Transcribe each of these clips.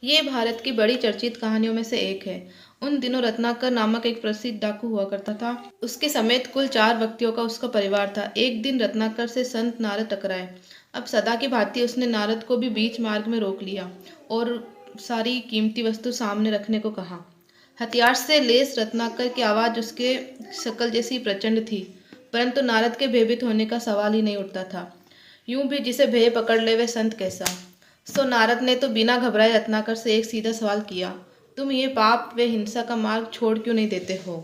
ये भारत की बड़ी चर्चित कहानियों में से एक है। उन दिनों रत्नाकर नामक एक प्रसिद्ध डाकू हुआ करता था। उसके समेत कुल 4 व्यक्तियों का उसका परिवार था। एक दिन रत्नाकर से संत नारद टकराए। अब सदा की भांति उसने नारद को भी बीच मार्ग में रोक लिया और सारी कीमती वस्तु सामने रखने को कहा। हथियार से लेस रत्नाकर की आवाज़ उसके शक्ल जैसी प्रचंड थी, परंतु नारद के भयभीत होने का सवाल ही नहीं उठता था। यूं भी जिसे भय पकड़ ले वे संत कैसा। सो नारद ने तो बिना घबराए रत्नाकर से एक सीधा सवाल किया, तुम ये पाप व हिंसा का मार्ग छोड़ क्यों नहीं देते हो।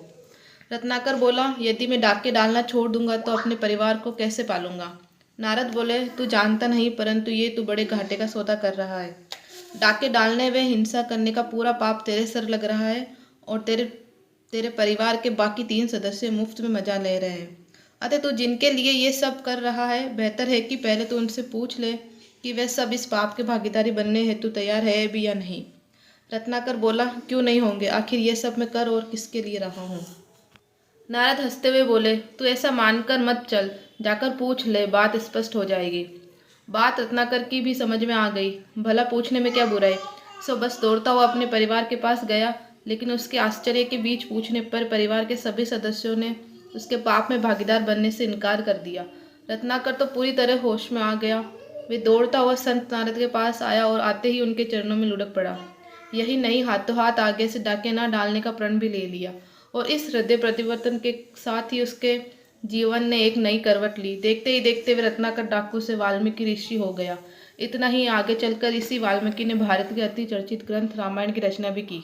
रत्नाकर बोला, यदि मैं डाके डालना छोड़ दूंगा तो अपने परिवार को कैसे पालूंगा। नारद बोले, तू जानता नहीं, परंतु ये तू बड़े घाटे का सौदा कर रहा है। डाके डालने व हिंसा करने का पूरा पाप तेरे सर लग रहा है और तेरे तेरे परिवार के बाकी 3 सदस्य मुफ्त में मजा ले रहे हैं। अतः तू जिनके लिए ये सब कर रहा है, बेहतर है कि पहले तो उनसे पूछ ले कि वे सब इस पाप के भागीदारी बनने हेतु तैयार है भी या नहीं। रत्नाकर बोला, क्यों नहीं होंगे, आखिर ये सब मैं कर और किसके लिए रहा हूँ। नारद हंसते हुए बोले, तू ऐसा मानकर मत चल, जाकर पूछ ले, बात स्पष्ट हो जाएगी। बात रत्नाकर की भी समझ में आ गई। भला पूछने में क्या बुराई। सो बस दौड़ता हुआ अपने परिवार के पास गया, लेकिन उसके आश्चर्य के बीच पूछने पर परिवार के सभी सदस्यों ने उसके पाप में भागीदार बनने से इनकार कर दिया। रत्नाकर तो पूरी तरह होश में आ गया। वे दौड़ता हुआ संत नारद के पास आया और आते ही उनके चरणों में लुढ़क पड़ा। यही नहीं, हाथों हाथ आगे से डाके न डालने का प्रण भी ले लिया। और इस हृदय परिवर्तन के साथ ही उसके जीवन ने एक नई करवट ली। देखते ही देखते वे रत्नाकर डाकू से वाल्मीकि ऋषि हो गया। इतना ही, आगे चलकर इसी वाल्मीकि ने भारत के अति चर्चित ग्रंथ रामायण की रचना भी की।